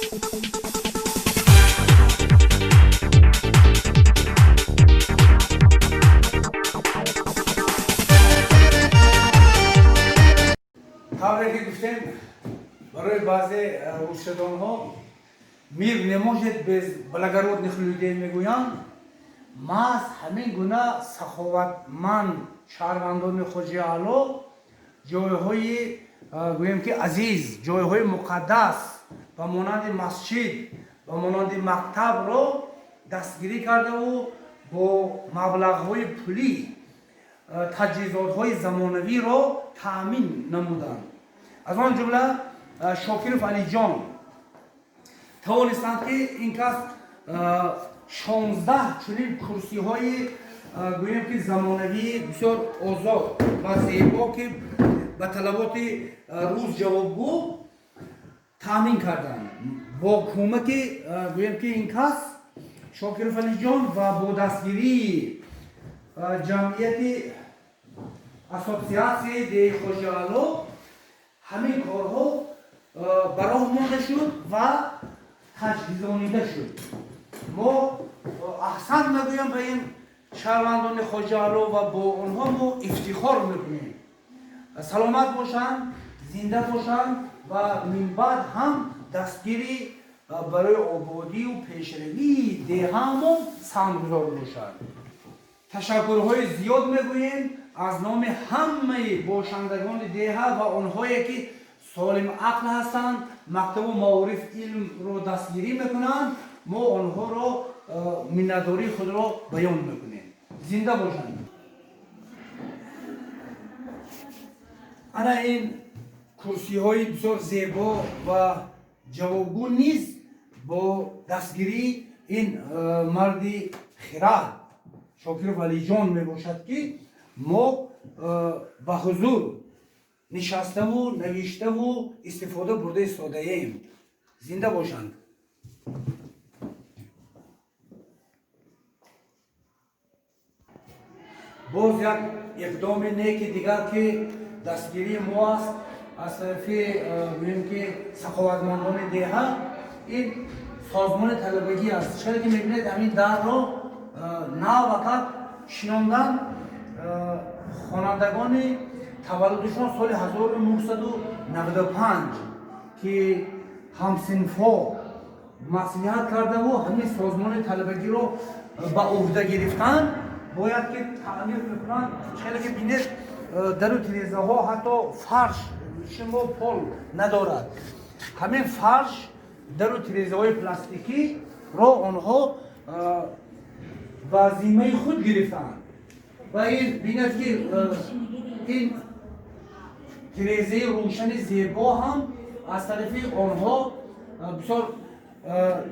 Тавре ки гуфтем барои баъзе рӯшадонҳо мир наможад без благородных людей мегӯянд маҳз ҳамин гуна саховатманд шаҳрвандони хоҷи аъло ҷойҳои гӯем ки азиз ҷойҳои муқаддас ба монанди масҷид ба монанди мактабро дастгирӣ кардаву бо маблағҳои пулӣ таҷҳизотҳои замонавиро таъмин намуданд. Аз он ҷумла Шокиров Алиҷон тавонистанд ки ин кас 16 чунин курсиҳои гӯем ки замонавӣ бисёр озод ва зебо ки ба талаботи рӯз ҷавобгӯ таъмин карданд. Бо кӯмаки гӯем ки ин кас Шокиров Алиҷон ва бо дастгирии ҷамъияти ассотсиатсияи деҳаи хоҷи аъло ҳамин корҳо ба роҳ монда шуд ва таҷҳизонида шуд. мо аҳсан мегӯям ба ин шаҳрвандони хоҷи аъло ва бо онҳо мо ифтихор мекунем. Саломат бошанд, зинда бошанд ва минбаъд ҳам дастгири барои ободию пешравии деҳаамон самгузор бошад. Ташаккурҳои зиёд мегӯем аз номи ҳамаи бошандагони деҳа ва онҳое ки солимақл ҳастанд, мактабу маориф илмро дастгирӣ мекунанд. Мо онҳоро миннатдории худро баён мекунем. Зинда бошанд. ана ин курсиҳои бисёр зебо ва ҷавобгӯ низ бо дастгирии ин марди хирад Шокиров Алиҷон мебошад ки мо ба ҳузур нишаставу навиштаву истифода бурда истодаем. Зинда бошанд. боз як иқдоми неки дигар ки дастгирии мо аст аз тарафи гӯем ки саховатмандони деҳа ин созмони талабагӣ аст. чиқадр ки мебинед ҳамин дарро навақат шинондан хонандагони таваллудшон соли 1995 ки ҳамсинфҳо маслиҳат кардаву ҳамин созмони талабагиро ба уҳда гирифтанд бояд ки таъмир мекунанд. чиқадр ки бинед дару тирезаҳо ҳатто фарш шумо пол надорад. ҳамин фарш дару тирезаҳои пластикиро онҳо ба зиммаи худ гирифтанд. ва ин бинед ки ин тирезаи рӯшани зебо ҳам аз тарафи онҳо бисёр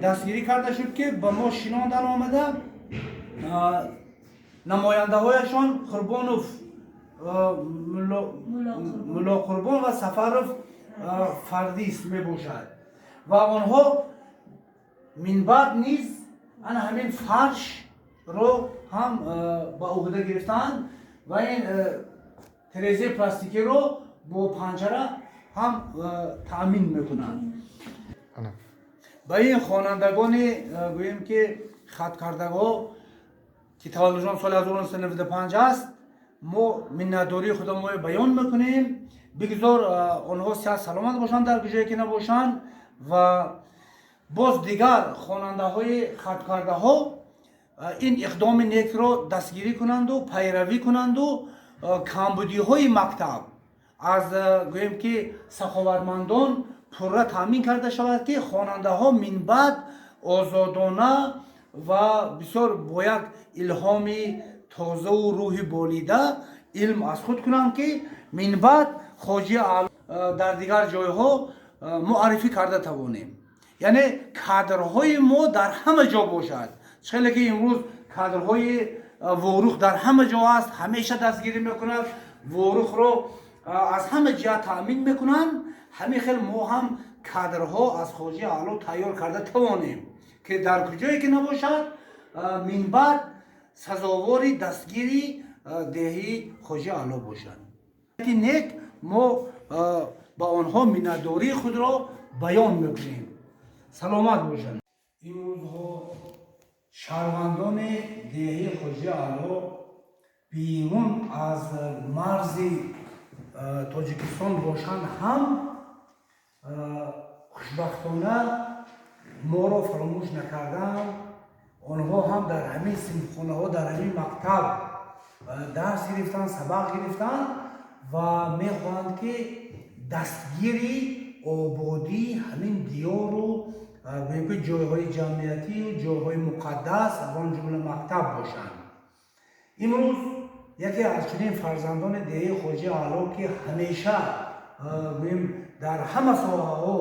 дастгирӣ карда шуд ки ба мо шинондан омада намояндаҳояшон Қурбонов мулло Қурбон ва Сафаров Фардис мебошад. ва онҳо минбаъд низ ана ҳамин фаршро ҳам ба уҳда гирифтанд ва ин тирезаи пластикиро бо панҷара ҳам таъмин мекунанд. ба ин хонандагони гӯем ки хаткардаҳо ки таваллудшон соли 1995 аст мо миннатдории худро мо баён мекунем. бигзор онҳо сиҳат саломат бошанд дар куҷое ки набошанд. ва боз дигар хонандаҳои хаткардаҳо ин иқдоми некро дастгирӣ кунанду пайравӣ кунанду камбудиҳои мактаб аз гӯем ки саховатмандон пурра таъмин карда шавад ки хонандаҳо минбаъд озодона ва бисёр бо як илҳоми тозаву рӯҳи болида илм аз худ кунанд ки минбаъд хоҷи аъло дар дигар ҷойҳо муаррифӣ карда тавонем. яъне кадрҳои мо дар ҳама ҷо бошад. чиқадр ки имрӯз кадрҳои ворух дар ҳама ҷо аст, ҳамеша дастгирӣ мекунад, ворухро аз ҳама ҷиҳат таъмин мекунанд. ҳамин хел мо ҳам кадрҳо аз хоҷи аъло тайёр карда тавонем ки дар куҷое ки набошад минбаъд сазовори дастгири деҳаи хоҷи аъло бошад. нек мо ба онҳо миннатдории худро баён мекунем. саломат бошанд. имрӯзҳо шаҳрвандони деҳаи Хоҷи Аъло بیرون از مرز تاجیکستان باشند هم خوشبختانه ما را فراموش نکردند. آنها هم در همین صنفخانه ها در همین مکتب درس گرفتند، سبق گرفتند و میخواهند که دستگیری آبادی همین دیار و جایهای جمعیتی و جایهای مقدس و آن جمله مکتب باشند. امروز یکی از چنین فرزندان دیه خوجی اعلی که همیشه در همه ساحه ها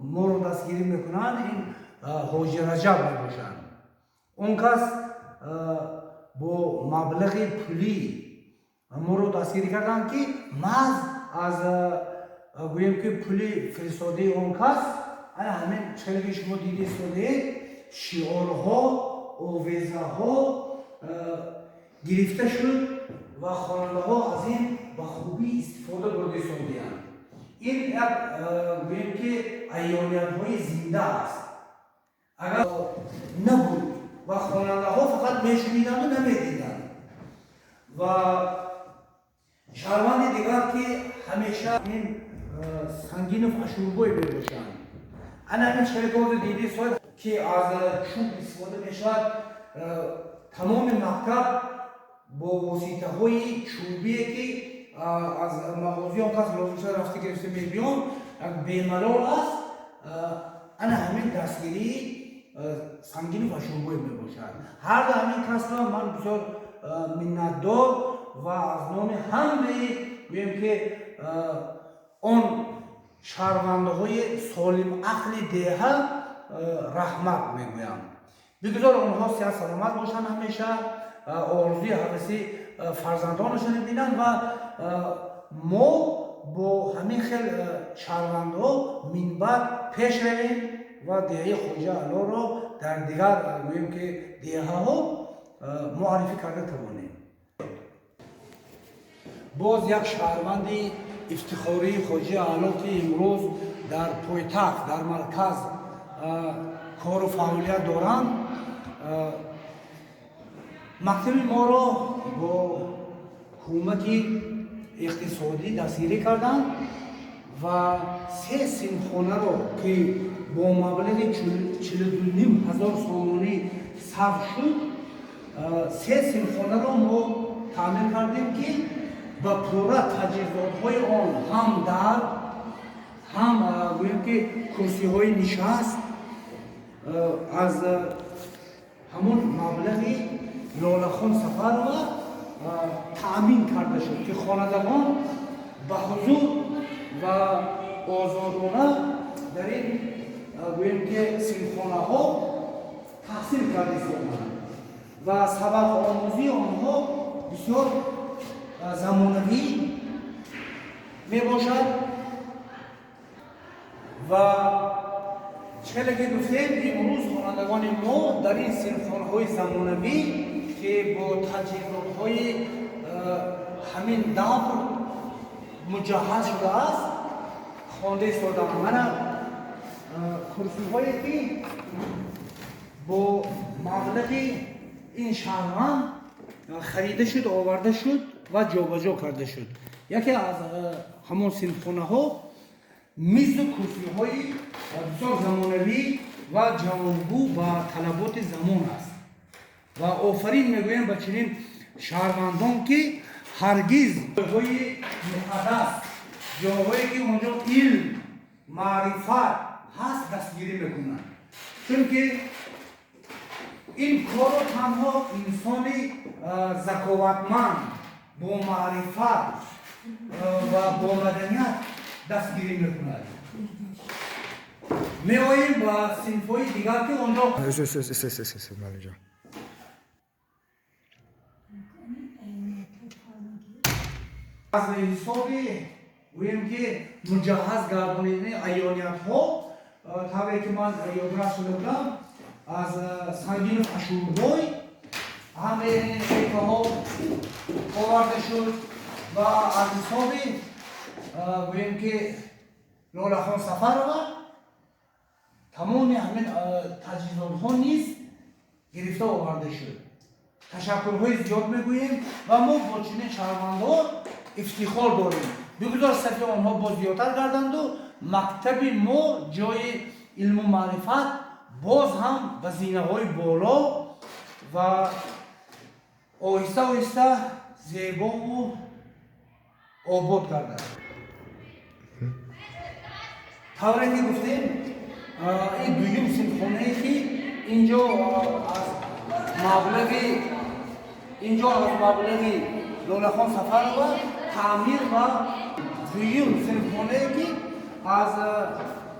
ما رو دستگیری میکنند، این حاجی رجب میباشند. اون کس با مبلغ پولی ما رو دستگیری کردند که محض از گویم که پولی فرستاده اون کس همین چهره شما دیدی ساده شعارها آویزه ها گرفته شد و خواننده ها از این به خوبی استفاده برده ساختند. این یک گویم که عیانیت های زنده است. اگر نبود و خواننده ها فقط میشنیدند و نمیدیدند و شهروند دیگر که همیشه این سنگین و فشورگوی باشند. انا همین شرکات دیدی ساید که از چوب استفاده میشود. تمام مکتب با واسطه های چوبی که از مغازی هم کس لازم شده رفته گرفته میبیان بیملال است. انا همین دستگیری سنگین و فشورگوی میباشد. هر دو همین کس را من بسیار منتدار و از نام همه بگویم که آن شهرونده های سالم عقل دیه رحمت میگویم. بگذار آنها صحت سلامت باشند، همیشه آرزوی هوسی فرزندانشان بینند و ما با همین خیل شهرونده ها من بعد پیش رویم و دیه خوجی اعلی را در دیگر گوییم که دیه ها معرفی کرده توانیم. باز یک شهروند افتخاری خوجی اعلی که امروز در پایتخت در مرکز کار و فعالیت دارند، مکتب ما را با حکومت اقتصادی دستگیری کردند و 3 صنفخانه را که با مبلغ 42,500 سامانی صرف شد، 3 صنفخانه را ما تعمیر کردیم که با پورا تجهیزات های آن هم در هم گوییم که کرسی های نشست از همون مبلغی لالخان سفر و تأمین کرده شد که خوانندگان به حضور و آزادانه در این گوییم که صنفخانه ها تحصیل کرده شدند و سبق آموزی آنها بسیار زمانوی می باشد و چهله که گفتیم امروز خوانندگان ما در این صنفخانه های زمانوی که با تجهیزات های همین دور مجهز شده است خوانده شدند. من کرسی هایی که با مبلغ این شهروند خریده شد، آورده شد و جابجا کرده شد. یکی از همون صنفخانه ها میز و کرسی های بسیار زمانوی و جوانگو با طلبات زمان است و آفرین میگویم به چنین شهروندان که هرگز جاهای مقدس، جاهایی که اونجا علم معرفت هست دستگیری میکنند، چون که این کار تنها انسانی ذکاوتمند با معرفت و با مدنیت دستگیری میکند. می آییم با صنف‌های دیگر که آنجا از حساب گوییم که مجهز گردانیدن عیانیت ها طبعی که من یادداشت شده بودم از سنگین فشورگوی همه این شکل ها آورده شد و از حساب گوییم که لالخان سفر و تمام همین تجهیزات ها نیز گرفته آورده شد. تشکرهای زیاد میگوییم و ما با چنین شهروندها افتخار داریم. بگذار صفحه آنها باز زیادتر گردند و مکتب ما جای علم و معرفت باز هم به زینه های بالا و آهسته آهسته زیبا و آباد گردد. طوری که گفتیم این دویم سیمفونیی که اینجا از مبلغ لاله‌خان سفرова تعمیر و دویم سیمفونیی که از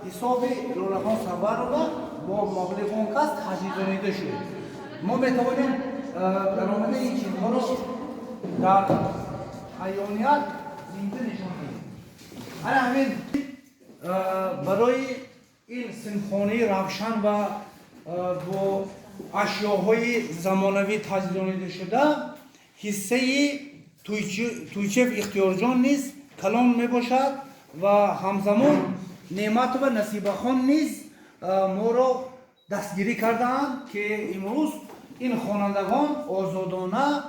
حساب لاله‌خان سفرova با مبلغ اون کس تجهیزانیده شد. ما میتوانیم درآمد این چیزها رو در حیوانیت زنده نشان دهیم. همین برای این سیمفونی روشن و با اشیاهای زمانوی تجهیزانیده شده حصه تویچف اختیارجان نیز کلان می باشد و همزمان نعمت و نصیبه خان نیز ما را دستگیری کردند که امروز این خوانندگان آزادانه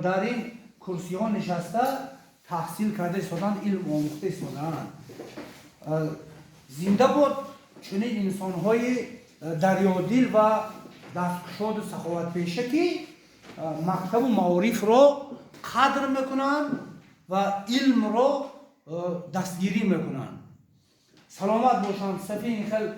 در این کرسی ها نشسته تحصیل کرده ایستادند، علم آموخته ایستادند. زنده باد چنین انسان های دریادل و دستگشاد و سخاوت پیشه که مکتب و معارف را قدر میکنند و علم را دستگیری میکنند. سلامت باشند. صفی این خیلی